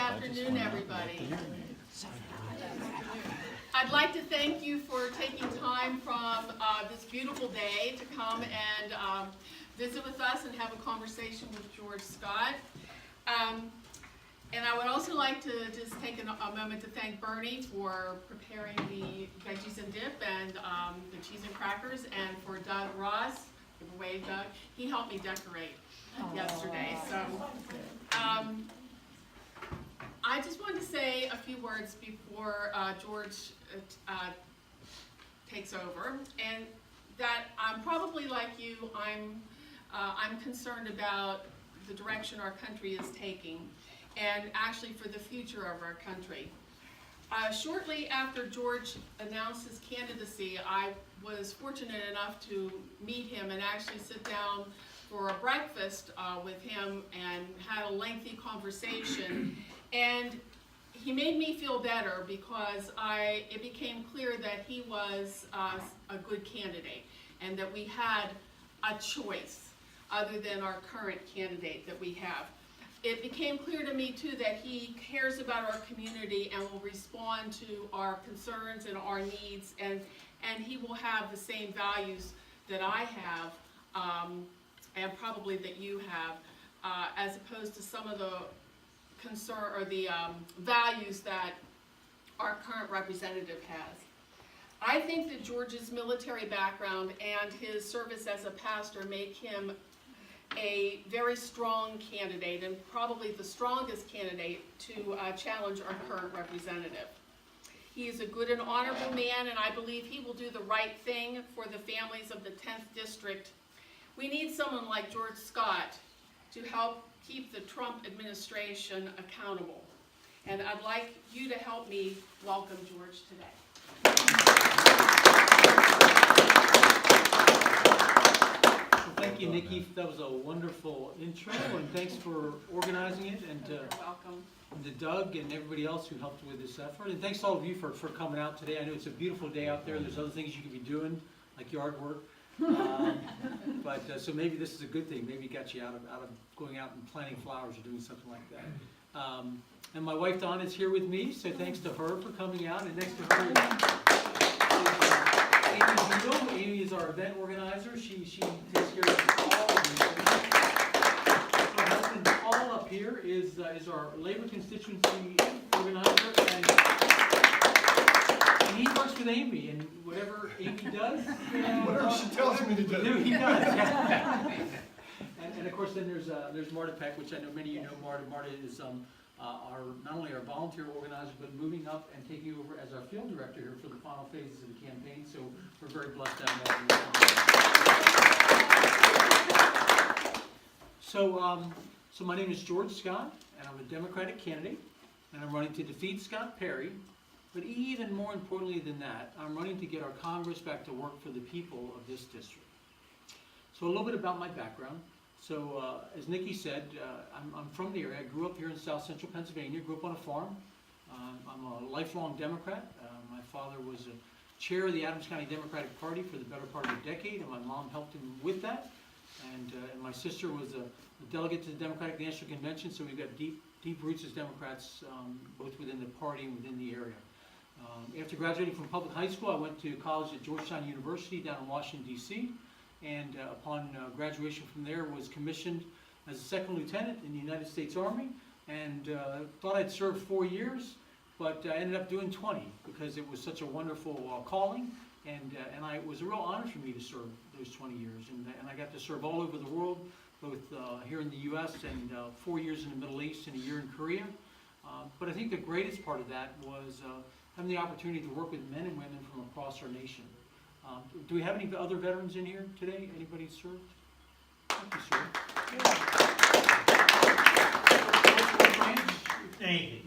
afternoon, everybody. I'd like to thank you for taking time from this beautiful day to come and visit with us and have a conversation with George Scott. And I would also like to just take a moment to thank Bernie for preparing the veggies and dip and the cheese and crackers, and for Doug Ross, give a wave, Doug. He helped me decorate yesterday. So I just wanted to say a few words before George takes over, and that I'm probably like you. I'm concerned about the direction our country is taking, and actually for the future of our country. Shortly after George announced his candidacy, I was fortunate enough to meet him and actually sit down for a breakfast with him and had a lengthy conversation. And he made me feel better because it became clear that he was a good candidate and that we had a choice other than our current candidate that we have. It became clear to me too that he cares about our community and will respond to our concerns and our needs, and he will have the same values that I have, and probably that you have, as opposed to some of the concern or the values that our current representative has. I think that George's military background and his service as a pastor make him a very strong candidate, and probably the strongest candidate to challenge our current representative. He is a good and honorable man, and I believe he will do the right thing for the families of the 10th District. We need someone like George Scott to help keep the Trump administration accountable. And I'd like you to help me welcome George today. Thank you, Nikki. That was a wonderful intro, and thanks for organizing it, and You're welcome. to Doug and everybody else who helped with this effort. And thanks to all of you for coming out today. I know it's a beautiful day out there. There's other things you could be doing, like yard work. But so maybe this is a good thing. Maybe it got you out of going out and planting flowers or doing something like that. And my wife Dawn is here with me, so thanks to her for coming out. And next to her is Amy Zito. Amy is our event organizer. She takes care of all of these things. Her husband Paul up here is our labor constituency organizer, and he works with Amy, and whatever Amy does, whatever she tells me to do. He does. Yeah. And of course, then there's Marta Peck, which I know many of you know. Marta is not only our volunteer organizer, but moving up and taking over as our field director here for the final phases of the campaign. So we're very blessed to have that. So my name is George Scott, and I'm a Democratic candidate, and I'm running to defeat Scott Perry. But even more importantly than that, I'm running to get our Congress back to work for the people of this district. So a little bit about my background. So as Nikki said, I'm from the area. I grew up here in South Central Pennsylvania, grew up on a farm. I'm a lifelong Democrat. My father was a chair of the Adams County Democratic Party for the better part of a decade, and my mom helped him with that. And my sister was a delegate to the Democratic National Convention, so we've got deep roots as Democrats, both within the party and within the area. After graduating from public high school, I went to college at Georgetown University down in Washington, D.C., and upon graduation from there was commissioned as a second lieutenant in the United States Army, and thought I'd serve 4 years, but I ended up doing 20 because it was such a wonderful calling, and it was a real honor for me to serve those 20 years, and I got to serve all over the world, both here in the U.S. and 4 years in the Middle East and a year in Korea. But I think the greatest part of that was having the opportunity to work with men and women from across our nation. Do we have any other veterans in here today? Anybody served? Thank you, sir.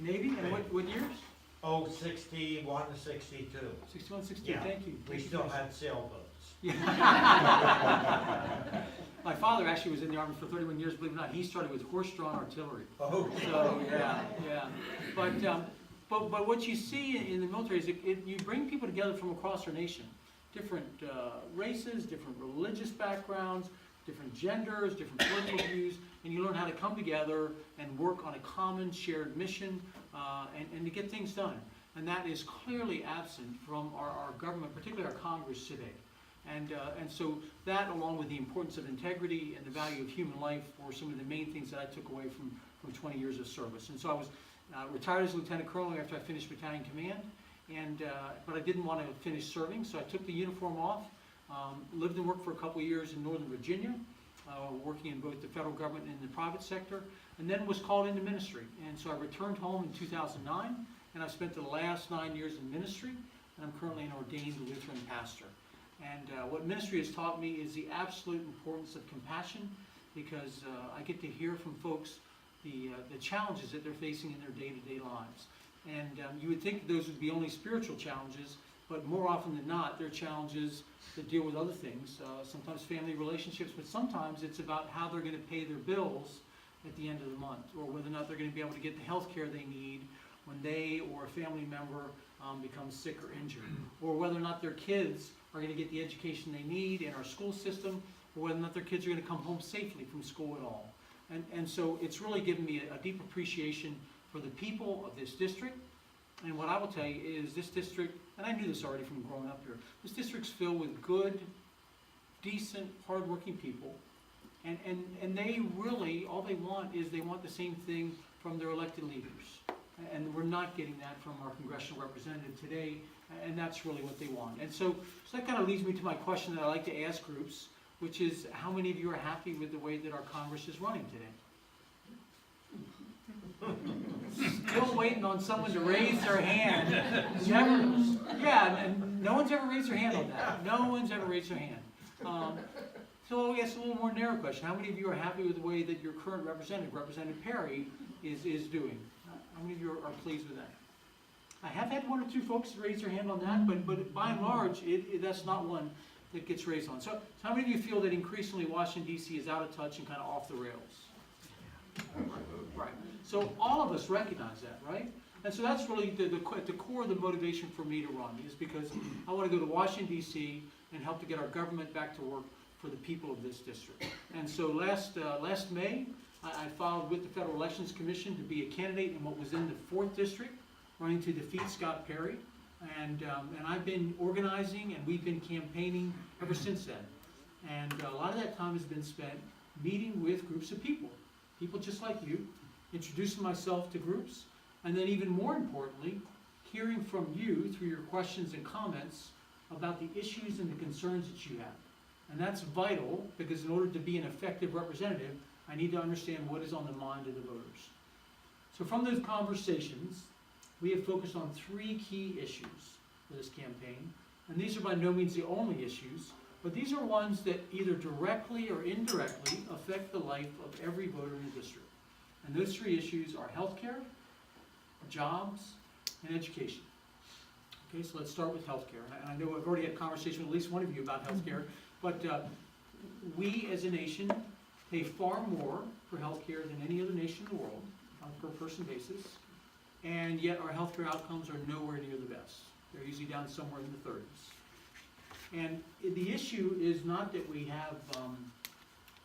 Navy? And what years? Oh, 61 to 62. 61, 62, Yeah. thank you. We still had sailboats. Yeah. My father actually was in the Army for 31 years, believe it or not. He started with horse-drawn artillery. Oh. So, yeah. But what you see in the military is you bring people together from across our nation. Different races, different religious backgrounds, different genders, different political views, and you learn how to come together and work on a common shared mission and to get things done. And that is clearly absent from our government, particularly our Congress today. And so that, along with the importance of integrity and the value of human life, were some of the main things that I took away from 20 years of service. And so I was retired as Lieutenant Colonel after I finished battalion command, but I didn't want to finish serving, so I took the uniform off, lived and worked for a couple of years in Northern Virginia, working in both the federal government and the private sector, and then was called into ministry. And so I returned home in 2009, and I've spent the last 9 years in ministry, and I'm currently an ordained Lutheran pastor. And what ministry has taught me is the absolute importance of compassion, because I get to hear from folks the challenges that they're facing in their day-to-day lives. And you would think those would be only spiritual challenges, but more often than not, they're challenges that deal with other things, sometimes family relationships, but sometimes it's about how they're going to pay their bills at the end of the month, or whether or not they're going to be able to get the health care they need when they or a family member becomes sick or injured, or whether or not their kids are going to get the education they need in our school system, or whether or not their kids are going to come home safely from school at all. And so it's really given me a deep appreciation for the people of this district. And what I will tell you is this district, and I knew this already from growing up here, this district's filled with good, decent, hardworking people. And they really, all they want is they want the same thing from their elected leaders. And we're not getting that from our congressional representative today, and that's really what they want. And so that kind of leads me to my question that I like to ask groups, which is, how many of you are happy with the way that our Congress is running today? Still waiting on someone to raise their hand. And no one's ever raised their hand on that. No one's ever raised their hand. So I guess a little more narrow question. How many of you are happy with the way that your current representative, Representative Perry, is doing? How many of you are pleased with that? I have had one or two folks raise their hand on that, but by and large, that's not one that gets raised on. So how many of you feel that increasingly Washington, D.C. is out of touch and kind of off the rails? Right. So all of us recognize that, right? And so that's really the core of the motivation for me to run, is because I want to go to Washington, D.C. and help to get our government back to work for the people of this district. And so last May, I filed with the Federal Elections Commission to be a candidate in what was in the 4th District, running to defeat Scott Perry. And I've been organizing and we've been campaigning ever since then. And a lot of that time has been spent meeting with groups of people just like you, introducing myself to groups, and then even more importantly, hearing from you through your questions and comments about the issues and the concerns that you have. And that's vital, because in order to be an effective representative, I need to understand what is on the mind of the voters. So from those conversations, we have focused on 3 key issues for this campaign. And these are by no means the only issues, but these are ones that either directly or indirectly affect the life of every voter in the district. And those 3 issues are healthcare, jobs, and education. Okay, so let's start with healthcare. And I know I've already had a conversation with at least one of you about healthcare, but we as a nation pay far more for healthcare than any other nation in the world on a per person basis, and yet our healthcare outcomes are nowhere near the best. They're usually down somewhere in the 30s. And the issue is not that we have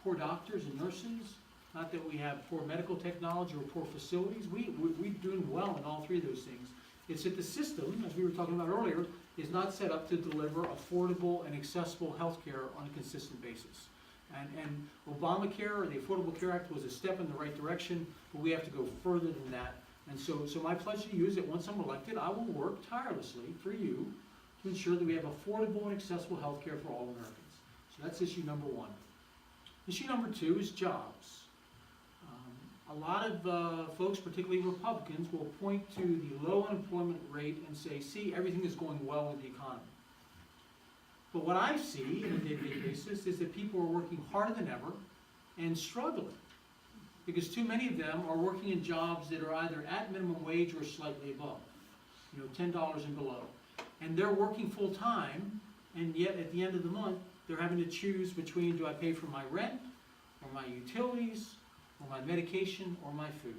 poor doctors and nurses, not that we have poor medical technology or poor facilities. We're doing well in all 3 of those things. It's that the system, as we were talking about earlier, is not set up to deliver affordable and accessible health care on a consistent basis. And Obamacare, or the Affordable Care Act, was a step in the right direction, but we have to go further than that. And so my pledge to you is that once I'm elected, I will work tirelessly for you to ensure that we have affordable and accessible health care for all Americans. So that's issue number 1. Issue number 2 is jobs. A lot of folks, particularly Republicans, will point to the low unemployment rate and say, see, everything is going well with the economy. But what I see on a day-to-day basis is that people are working harder than ever and struggling, because too many of them are working in jobs that are either at minimum wage or slightly above, $10 and below. And they're working full-time, and yet at the end of the month, they're having to choose between, do I pay for my rent, or my utilities, or my medication, or my food.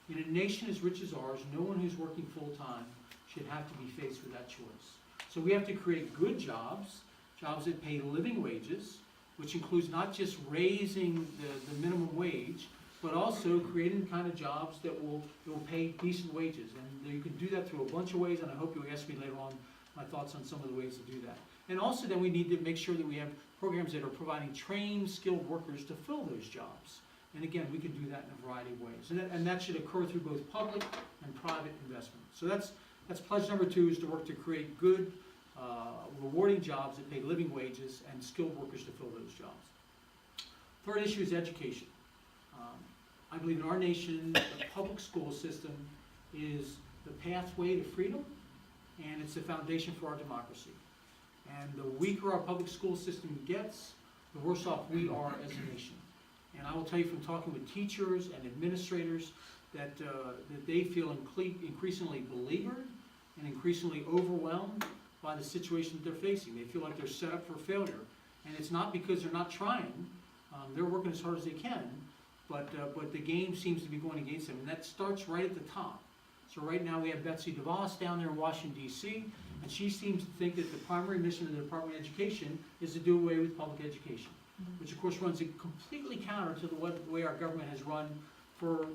In a nation as rich as ours, no one who's working full-time should have to be faced with that choice. So we have to create good jobs, jobs that pay living wages, which includes not just raising the minimum wage, but also creating the kind of jobs that will pay decent wages. And you can do that through a bunch of ways, and I hope you'll ask me later on my thoughts on some of the ways to do that. And also then we need to make sure that we have programs that are providing trained, skilled workers to fill those jobs. And again, we can do that in a variety of ways. And that should occur through both public and private investment. So that's pledge number 2, is to work to create good, rewarding jobs that pay living wages and skilled workers to fill those jobs. Third issue is education. I believe in our nation, the public school system is the pathway to freedom, and it's the foundation for our democracy. And the weaker our public school system gets, the worse off we are as a nation. And I will tell you from talking with teachers and administrators that they feel increasingly beleaguered and increasingly overwhelmed by the situation that they're facing. They feel like they're set up for failure. And it's not because they're not trying. They're working as hard as they can, but the game seems to be going against them. And that starts right at the top. So right now we have Betsy DeVos down there in Washington, D.C., and she seems to think that the primary mission of the Department of Education is to do away with public education, which of course runs completely counter to the way our government has run for,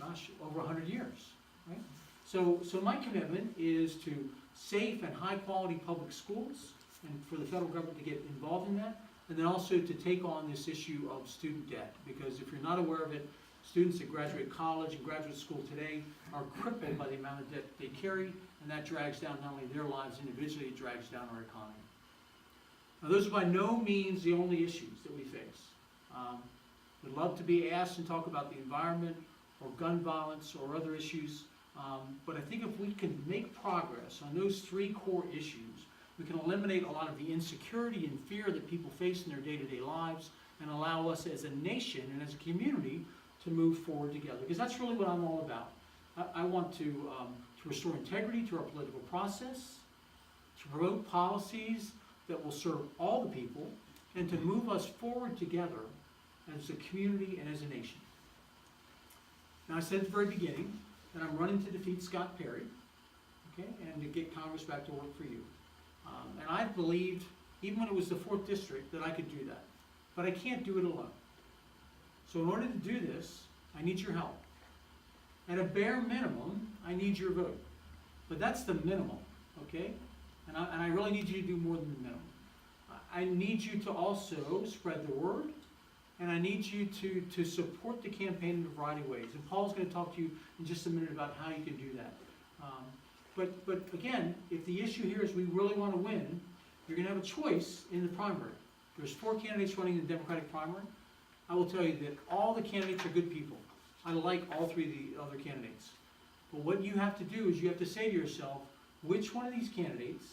gosh, over 100 years, right? So my commitment is to safe and high-quality public schools, and for the federal government to get involved in that, and then also to take on this issue of student debt, because if you're not aware of it, students that graduate college and graduate school today are crippled by the amount of debt they carry, and that drags down not only their lives individually, it drags down our economy. Now, those are by no means the only issues that we face. We'd love to be asked and talk about the environment or gun violence or other issues, but I think if we can make progress on those 3 core issues, we can eliminate a lot of the insecurity and fear that people face in their day-to-day lives and allow us as a nation and as a community to move forward together. Because that's really what I'm all about. I want to restore integrity to our political process, to promote policies that will serve all the people, and to move us forward together as a community and as a nation. Now, I said at the very beginning that I'm running to defeat Scott Perry, okay, and to get Congress back to work for you. And I believed, even when it was the 4th District, that I could do that. But I can't do it alone. So in order to do this, I need your help. At a bare minimum, I need your vote. But that's the minimum, okay? And I really need you to do more than the minimum. I need you to also spread the word, and I need you to support the campaign in a variety of ways. And Paul's going to talk to you in just a minute about how you can do that. But again, if the issue here is we really want to win, you're going to have a choice in the primary. There's 4 candidates running in the Democratic primary. I will tell you that all the candidates are good people. I like all 3 of the other candidates. But what you have to do is you have to say to yourself, which one of these candidates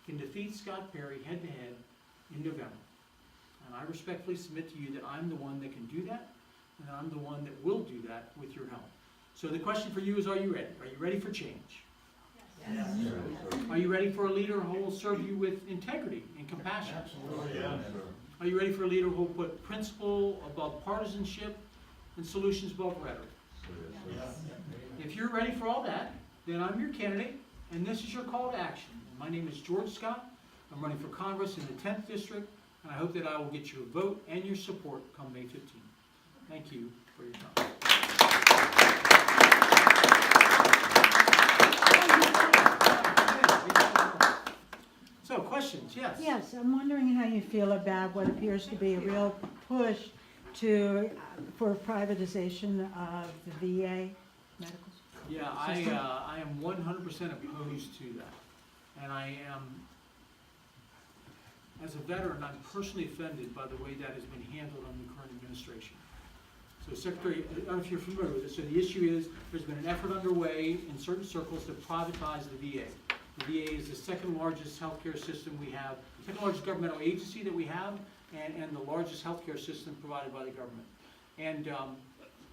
can defeat Scott Perry head-to-head in November? And I respectfully submit to you that I'm the one that can do that, and I'm the one that will do that with your help. So the question for you is, are you ready? Are you ready for change? Yes. Are you ready for a leader who will serve you with integrity and compassion? Absolutely. Yeah. Are you ready for a leader who will put principle above partisanship and solutions above rhetoric? If you're ready for all that, then I'm your candidate, and this is your call to action. My name is George Scott. I'm running for Congress in the 10th District, and I hope that I will get your vote and your support come May 15th. Thank you for your time. So, questions? Yes? Yes, I'm wondering how you feel about what appears to be a real push for privatization of the VA medical. Yeah, I am 100% opposed to that. And I am, as a veteran, I'm personally offended by the way that has been handled under the current administration. So Secretary, I don't know if you're familiar with this, so the issue is there's been an effort underway in certain circles to privatize the VA. The VA is the 2nd largest healthcare system we have, 2nd largest governmental agency that we have, and the largest healthcare system provided by the government. And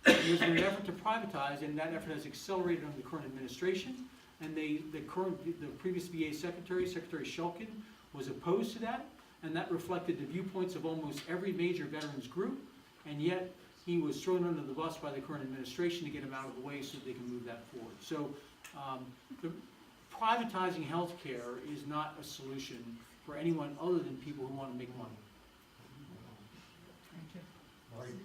there's been an effort to privatize, and that effort has accelerated under the current administration. And the previous VA Secretary Shulkin, was opposed to that, and that reflected the viewpoints of almost every major veterans group, and yet he was thrown under the bus by the current administration to get him out of the way so that they can move that forward. So privatizing health care is not a solution for anyone other than people who want to make money.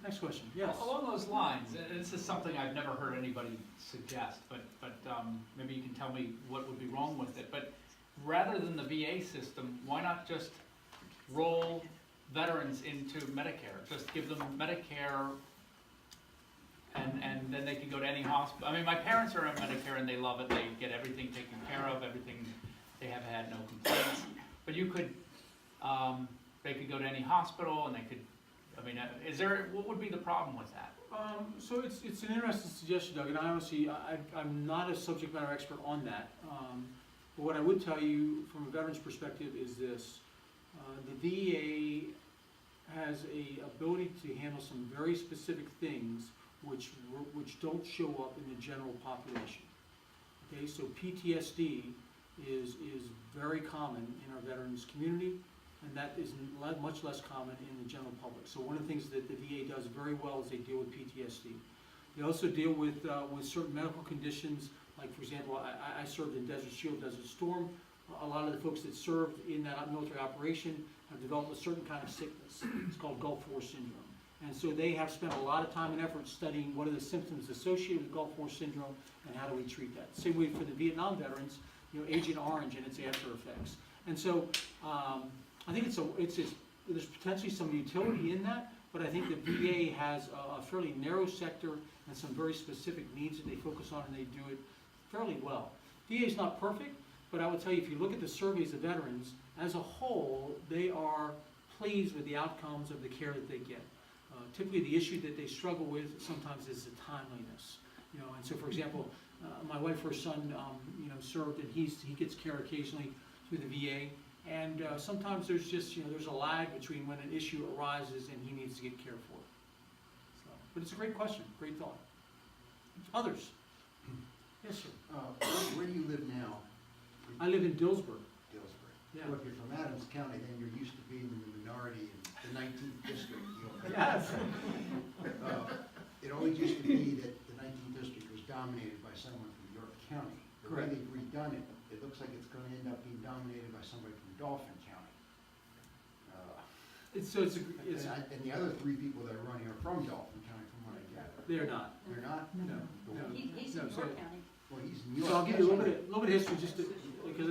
Next question, yes. Along those lines, and this is something I've never heard anybody suggest, but maybe you can tell me what would be wrong with it. But rather than the VA system, why not just roll veterans into Medicare? Just give them Medicare, and then they can go to any hospital. I mean, my parents are on Medicare and they love it. They get everything taken care of, everything. They have had no complaints. But you could, they could go to any hospital and they could. I mean, what would be the problem with that? So it's an interesting suggestion, Doug, and I honestly, I'm not a subject matter expert on that. But what I would tell you from a veteran's perspective is this. The VA has a ability to handle some very specific things which don't show up in the general population. Okay, so PTSD is very common in our veterans community, and that is much less common in the general public. So one of the things that the VA does very well is they deal with PTSD. They also deal with certain medical conditions, like for example, I served in Desert Shield, Desert Storm. A lot of the folks that served in that military operation have developed a certain kind of sickness. It's called Gulf War syndrome. And so they have spent a lot of time and effort studying what are the symptoms associated with Gulf War syndrome and how do we treat that. Same way for the Vietnam veterans, Agent Orange and its after effects. And so I think there's potentially some utility in that, but I think the VA has a fairly narrow sector and some very specific needs that they focus on, and they do it fairly well. VA is not perfect, but I would tell you, if you look at the surveys of veterans, as a whole, they are pleased with the outcomes of the care that they get. Typically, the issue that they struggle with sometimes is the timeliness. And so, for example, my wife, her son, served, and he gets care occasionally through the VA. And sometimes there's just, there's a lag between when an issue arises and he needs to get cared for. So, but it's a great question, great thought. Others? Yes, sir. Where do you live now? I live in Dillsburg. Dillsburg. Yeah. Well, if you're from Adams County, then you're used to being in the minority in the 19th district. Yes. It always used to be that the 19th district was dominated by someone from York County. The way Correct. they've redone it, it looks like it's going to end up being dominated by somebody from Dauphin County. And the other three people that are running are from Dauphin County, from what I gather. They're not. They're not? No. He's in No, so- York County. Well, he's in New York. So I'll give you a little bit of history, just because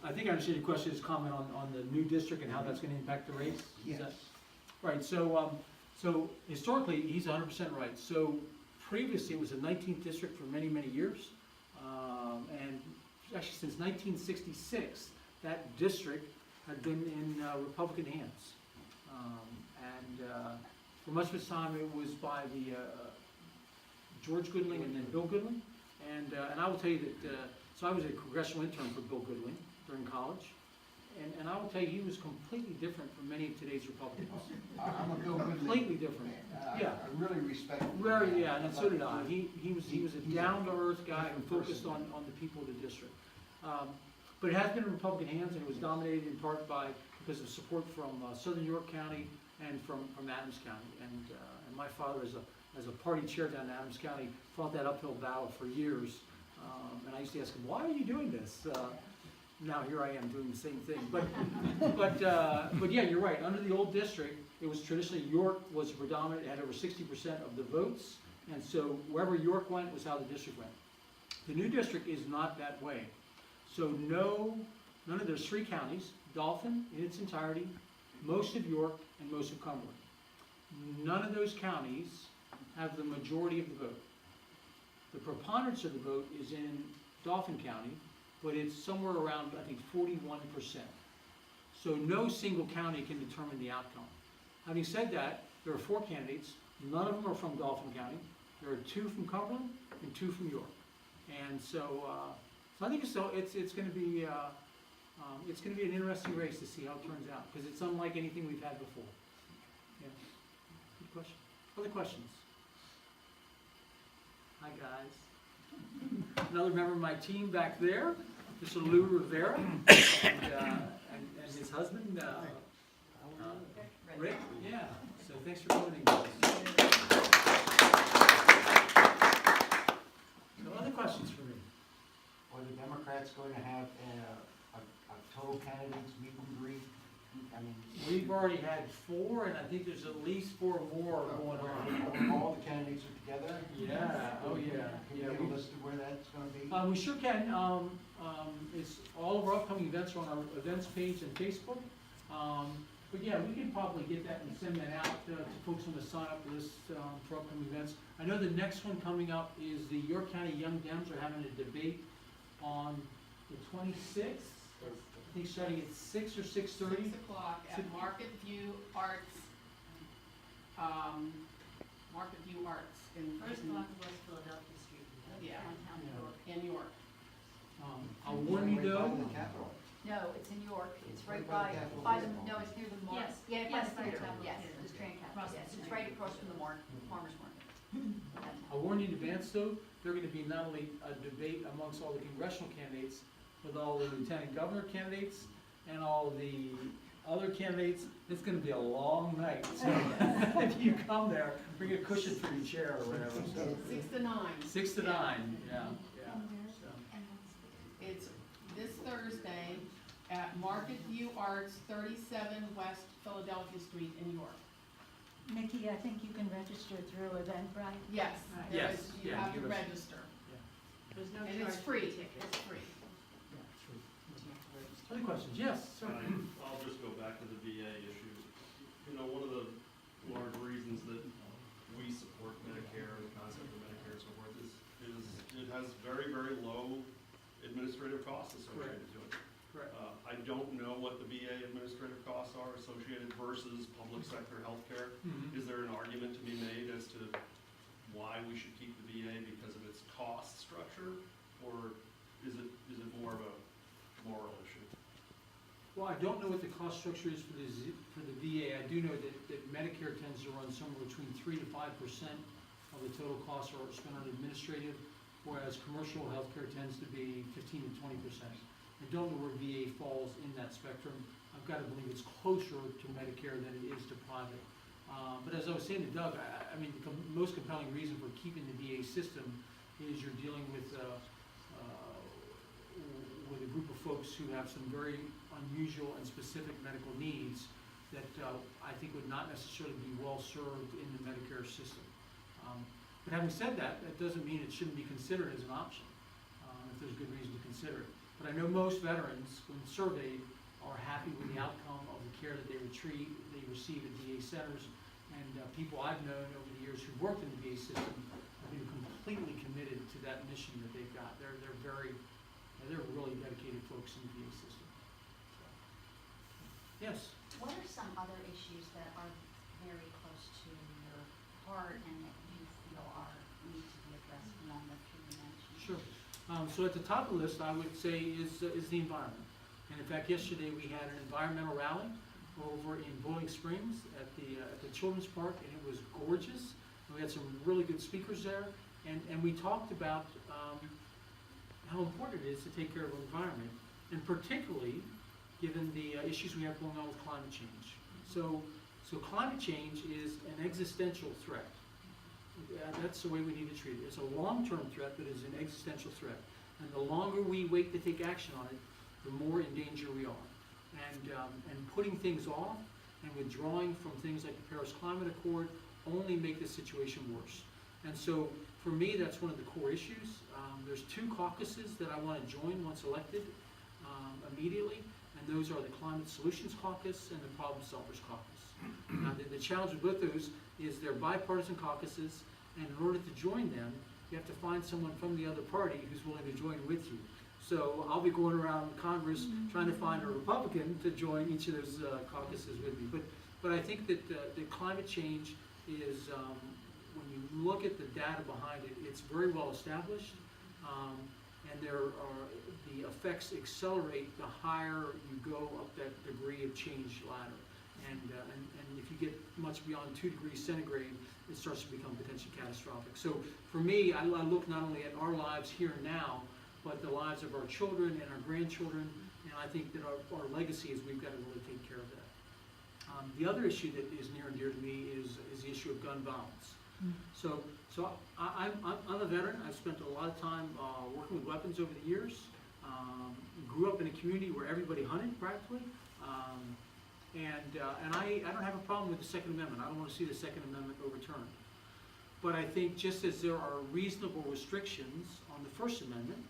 I think I understand your question is comment on the new district and how that's going to impact the race. Is Yes. that- Right. So historically, he's 100% right. So previously, it was the 19th district for many years, and actually since 1966, that district had been in Republican hands, and for much of its time, it was by the George Goodling and then Bill Goodling. And I will tell you that, so I was a congressional intern for Bill Goodling during college, and I will tell you he was completely different from many of today's Republicans. I'm a Bill Goodley. Completely different. Yeah. I really respect him. Very, yeah, and so did I. He was a down-to-earth guy who focused on the people of the district. But it has been in Republican hands, and it was dominated in part because of support from Southern York County and from Adams County. And my father, as a party chair down in Adams County, fought that uphill battle for years. And I used to ask him, why are you doing this? Now here I am doing the same thing. But yeah, you're right. Under the old district, it was traditionally York was predominant. It had over 60% of the votes. And so wherever York went was how the district went. The new district is not that way. So none of those three counties, Dauphin in its entirety, most of York, and most of Cumberland. None of those counties have the majority of the vote. The preponderance of the vote is in Dauphin County, but it's somewhere around, I think, 41%. So no single county can determine the outcome. Having said that, there are 4 candidates. None of them are from Dauphin County. There are 2 from Cumberland and 2 from York. And so I think it's going to be an interesting race to see how it turns out, because it's unlike anything we've had before. Yeah. Good question. Other questions? Hi, guys. Another member of my team back there, Mr. Lou Rivera, and his husband, Rick. Yeah. So thanks for coming in, guys. So other questions for me? Are the Democrats going to have a total candidates meet and greet I mean, We've already had 4, and I think there's at least 4 more going on. all the candidates are together? Yeah, oh yeah, Can you yeah. give a list of where that's gonna be? We sure can. It's, all of our upcoming events are on our events page on Facebook. But yeah, we can probably get that and send that out to folks on the sign-up list for upcoming events. I know the next one coming up is the York County Young Dems are having a debate on the 26th. I think starting at 6 or 6:30. 6 o'clock at Market View Arts, in. First block of West Philadelphia Street, Yeah. downtown New York. In York. I'll warn you Right by though, the Capitol. No, it's in York, it's right Right by by, the Capitol by the, Theater. no, it's near the Mark. Yes, Yeah, by yes, the by the theater, Capitol yes, Theater. the train capital, Across yes, the it's street. right across from the farmer's market. I'll warn you in advance though, they're gonna be not only a debate amongst all the congressional candidates, but all the lieutenant governor candidates and all the other candidates. It's gonna be a long night, so if you come there, bring a cushion for your chair or whatever, so. 6 to 9. 6 to 9, yeah, yeah, so. It's this Thursday at Market View Arts, 37 West Philadelphia Street in York. Mickey, I think you can register through Eventbrite. Yes, Right. there Yes, is, you yeah, have to give us- register. There's no And charge it's for free, the ticket. it's free. Other questions? Yes, sir. I'll just go back to the VA issue. You know, one of the large reasons that we support Medicare, the concept of Medicare and so forth, is it has very, very low administrative costs associated to it. Correct. I don't know what the VA administrative costs are associated versus public sector healthcare. Mhm. Is there an argument to be made as to why we should keep the VA because of its cost structure? Or is it more of a moral issue? Well, I don't know what the cost structure is for the VA. I do know that Medicare tends to run somewhere between 3 to 5% of the total costs are spent on administrative, whereas commercial healthcare tends to be 15 to 20%. I don't know where VA falls in that spectrum. I've got to believe it's closer to Medicare than it is to private. But as I was saying to Doug, I mean, the most compelling reason for keeping the VA system is you're dealing with a group of folks who have some very unusual and specific medical needs that I think would not necessarily be well served in the Medicare system. But having said that, that doesn't mean it shouldn't be considered as an option, if there's good reason to consider it. But I know most veterans, when surveyed, are happy with the outcome of the care that they receive at VA centers. And people I've known over the years who've worked in the VA system have been completely committed to that mission that they've got. They're really dedicated folks in the VA system. So, yes. What are some other issues that are very close to your heart and that you feel need to be addressed beyond the few you mentioned? Sure. So at the top of the list, I would say is the environment. And in fact, yesterday we had an environmental rally over in Boiling Springs at the Children's Park, and it was gorgeous. We had some really good speakers there, and we talked about how important it is to take care of our environment, and particularly given the issues we have going on with climate change. So climate change is an existential threat. That's the way we need to treat it. It's a long-term threat, but it's an existential threat. And the longer we wait to take action on it, the more in danger we are. And putting things off and withdrawing from things like the Paris Climate Accord only make the situation worse. And so for me, that's one of the core issues. There's 2 caucuses that I want to join once elected immediately, and those are the Climate Solutions Caucus and the Problem Solvers Caucus. Now, the challenge with both those is they're bipartisan caucuses, and in order to join them, you have to find someone from the other party who's willing to join with you. So I'll be going around Congress trying to find a Republican to join each of those caucuses with me. But I think that the climate change is, when you look at the data behind it, it's very well established, and the effects accelerate the higher you go up that degree of change ladder. And if you get much beyond 2 degrees centigrade, it starts to become potentially catastrophic. So for me, I look not only at our lives here and now, but the lives of our children and our grandchildren, and I think that our legacy is we've got to really take care of that. The other issue that is near and dear to me is the issue of gun violence. So I'm a veteran. I've spent a lot of time working with weapons over the years. Grew up in a community where everybody hunted practically. And I don't have a problem with the Second Amendment. I don't want to see the Second Amendment overturned. But I think just as there are reasonable restrictions on the First Amendment,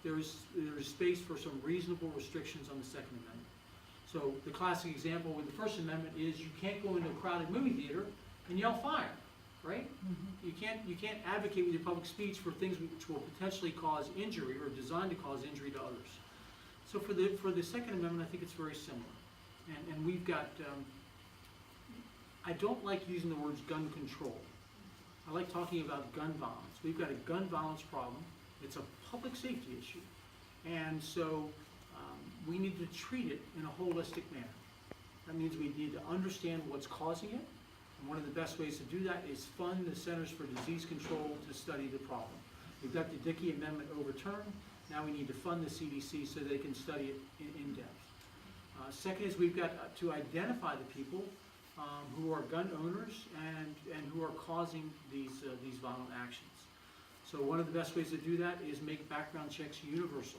there is space for some reasonable restrictions on the Second Amendment. So the classic example with the First Amendment is you can't go into a crowded movie theater and yell fire, right? You can't advocate with your public speech for things which will potentially cause injury or designed to cause injury to others. So for the Second Amendment, I think it's very similar. And we've got, I don't like using the words gun control. I like talking about gun violence. We've got a gun violence problem. It's a public safety issue. And so we need to treat it in a holistic manner. That means we need to understand what's causing it. And one of the best ways to do that is fund the Centers for Disease Control to study the problem. We've got the Dickey Amendment overturned. Now we need to fund the CDC so they can study it in depth. Second is we've got to identify the people who are gun owners and who are causing these violent actions. So one of the best ways to do that is make background checks universal.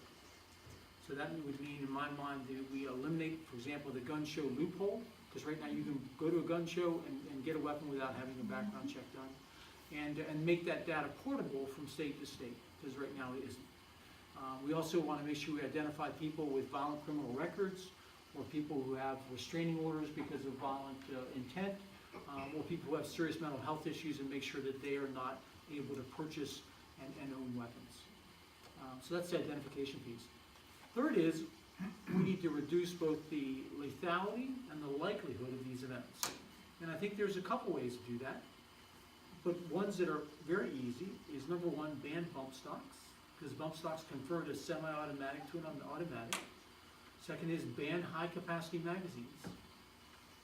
So that would mean, in my mind, that we eliminate, for example, the gun show loophole, because right now you can go to a gun show and get a weapon without having a background check done, and make that data portable from state to state, because right now it isn't. We also want to make sure we identify people with violent criminal records, or people who have restraining orders because of violent intent, or people who have serious mental health issues, and make sure that they are not able to purchase and own weapons. So that's the identification piece. Third is, we need to reduce both the lethality and the likelihood of these events. And I think there's a couple ways to do that. But ones that are very easy is, number one, ban bump stocks, because bump stocks convert a semi-automatic to an automatic. Second is ban high-capacity magazines.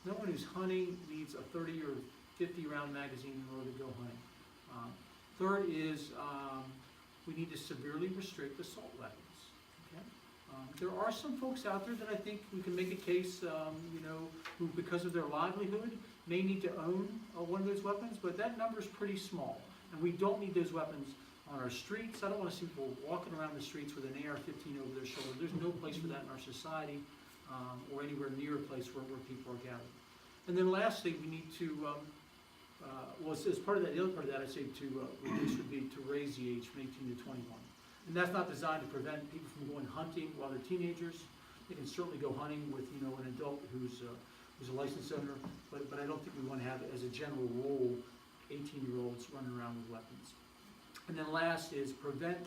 No one who's hunting needs a 30 or 50 round magazine in order to go hunting. Third is we need to severely restrict assault weapons. Okay? There are some folks out there that I think we can make a case, who because of their livelihood may need to own one of those weapons, but that number is pretty small. And we don't need those weapons on our streets. I don't want to see people walking around the streets with an AR-15 over their shoulder. There's no place for that in our society, or anywhere near a place where people are gathered. And then lastly, we need to, as part of that, the other part of that I'd say to reduce would be to raise the age from 18 to 21. And that's not designed to prevent people from going hunting while they're teenagers. They can certainly go hunting with, an adult who's a licensed owner, but I don't think we want to have, as a general rule, 18-year-olds running around with weapons. And then last is prevent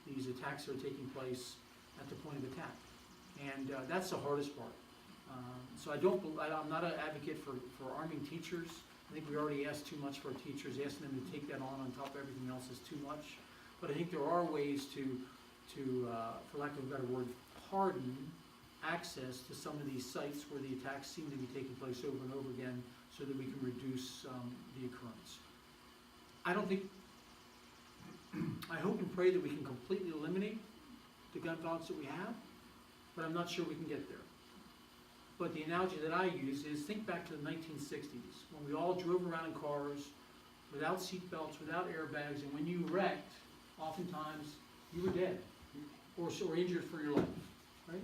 these attacks that are taking place at the point of attack. And that's the hardest part. So I'm not an advocate for arming teachers. I think we already asked too much for our teachers. Asking them to take that on top of everything else is too much. But I think there are ways to for lack of a better word, pardon access to some of these sites where the attacks seem to be taking place over and over again, so that we can reduce the occurrence. I hope and pray that we can completely eliminate the gun violence that we have, but I'm not sure we can get there. But the analogy that I use is, think back to the 1960s, when we all drove around in cars without seat belts, without airbags, and when you wrecked, oftentimes you were dead or injured for your life, right?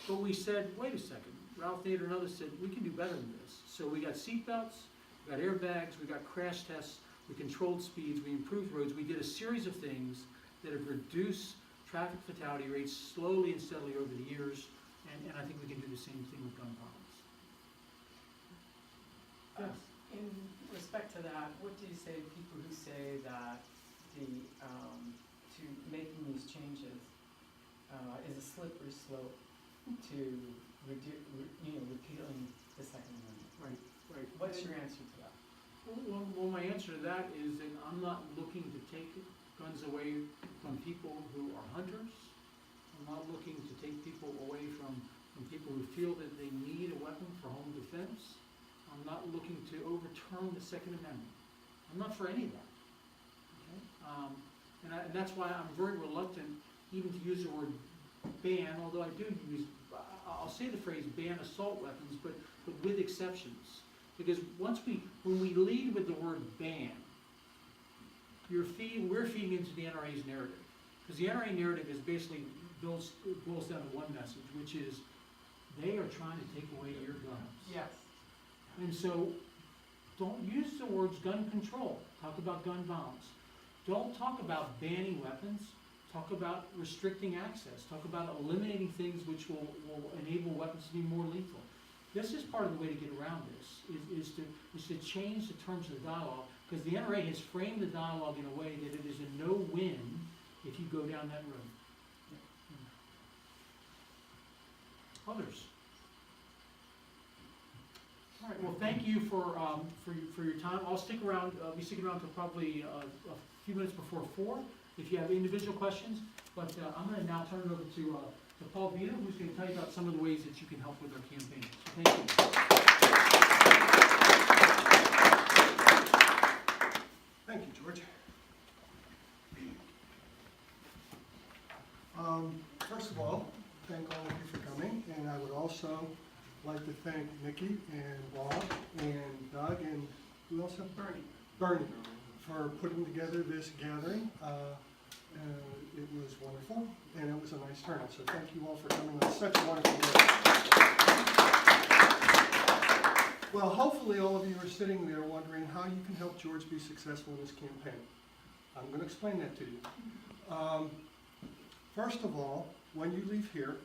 But we said, wait a second, Ralph Nader and others said, we can do better than this. So we got seat belts, we got airbags, we got crash tests, we controlled speeds, we improved roads, we did a series of things that have reduced traffic fatality rates slowly and steadily over the years, and I think we can do the same thing with gun violence. Yes. In respect to that, what do you say to people who say that to making these changes is a slippery slope to repealing the Second Amendment? Right. What's your answer to that? Well, my answer to that is that I'm not looking to take guns away from people who are hunters. I'm not looking to take people away from people who feel that they need a weapon for home defense. I'm not looking to overturn the Second Amendment. I'm not for any of that. Okay? And that's why I'm very reluctant even to use the word ban, although I do use, I'll say the phrase ban assault weapons, but with exceptions. Because when we lead with the word ban, we're feeding into the NRA's narrative. Because the NRA narrative is basically boils down to one message, which is They are trying to take away your guns. Yes. And so, don't use the words gun control. Talk about gun violence. Don't talk about banning weapons. Talk about restricting access. Talk about eliminating things which will enable weapons to be more lethal. This is part of the way to get around this, is to change the terms of the dialogue, because the NRA has framed the dialogue in a way that it is a no-win if you go down that road. Others? All right, well, thank you for your time. I'll stick around, be sticking around till probably a few minutes before 4 if you have individual questions, but I'm going to now turn it over to Paul Vito, who's going to tell you about some of the ways that you can help with our campaign. So thank you. Thank you, George. First of all, thank all of you for coming, and I would also like to thank Nikki and Bob and Doug and who else? Bernie, for putting together this gathering. It was wonderful, and it was a nice turnout, so thank you all for coming on such a wonderful day. Well, hopefully all of you are sitting there wondering how you can help George be successful in his campaign. I'm going to explain that to you. First of all, when you leave here,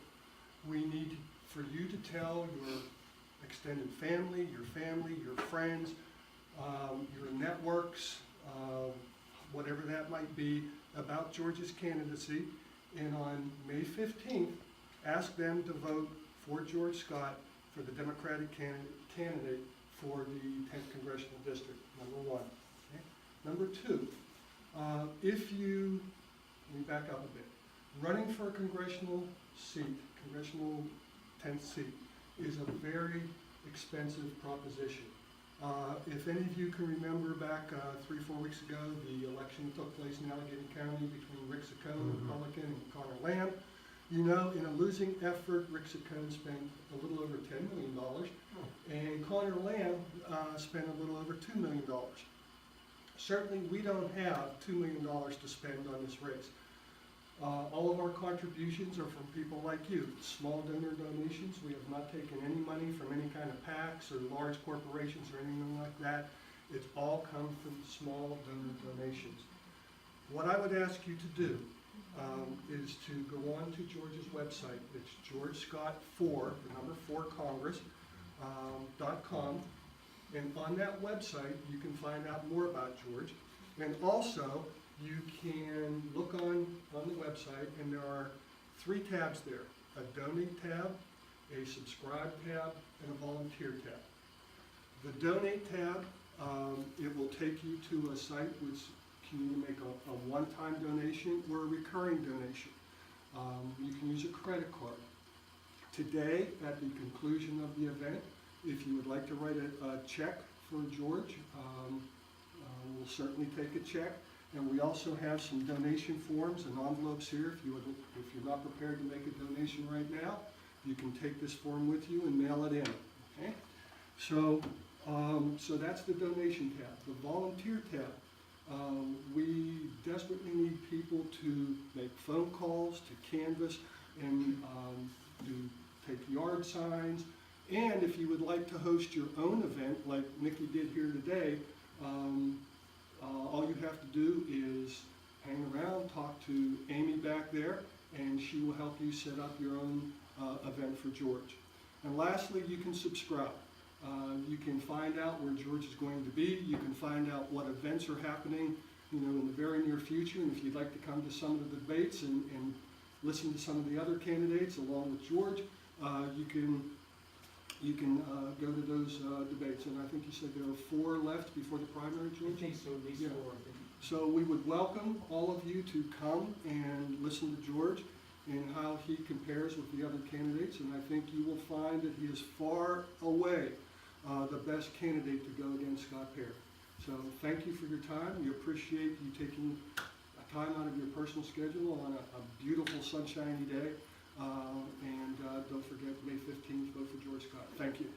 we need for you to tell your extended family, your friends, your networks, whatever that might be, about George's candidacy. And on May 15th, ask them to vote for George Scott for the Democratic candidate for the 10th Congressional District, number 1. Okay? Number 2, let me back up a bit. Running for a congressional seat, congressional 10th seat, is a very expensive proposition. If any of you can remember back 3 or 4 weeks ago, the election took place in Allegheny County between Rick Saccone, Republican, and Connor Lamb. You know, in a losing effort, Rick Saccone spent a little over $10 million, and Connor Lamb spent a little over $2 million. Certainly, we don't have $2 million to spend on this race. All of our contributions are from people like you, small donor donations. We have not taken any money from any kind of PACs or large corporations or anything like that. It's all come from small donor donations. What I would ask you to do is to go on to George's website. It's GeorgeScott4, the number 4 Congress.com. And on that website, you can find out more about George. And also, you can look on the website, and there are 3 tabs there: a donate tab, a subscribe tab, and a volunteer tab. The donate tab, it will take you to a site which can either make a one-time donation or a recurring donation. You can use a credit card. Today, at the conclusion of the event, if you would like to write a check for George, we'll certainly take a check. And we also have some donation forms and envelopes here. If you're not prepared to make a donation right now, you can take this form with you and mail it in. Okay? So that's the donation tab. The volunteer tab. We desperately need people to make phone calls, to canvass, and to take yard signs. And if you would like to host your own event, like Nikki did here today, all you have to do is hang around, talk to Amy back there, and she will help you set up your own event for George. And lastly, you can subscribe. You can find out where George is going to be. You can find out what events are happening, in the very near future. And if you'd like to come to some of the debates and listen to some of the other candidates along with George, you can go to those debates. And I think you said there are 4 left before the primary, George? I think so, at least 4, I think. So we would welcome all of you to come and listen to George and how he compares with the other candidates. And I think you will find that he is far away the best candidate to go against Scott Perry. So thank you for your time. We appreciate you taking time out of your personal schedule on a beautiful sunshiny day. And don't forget, May 15th, vote for George Scott. Thank you.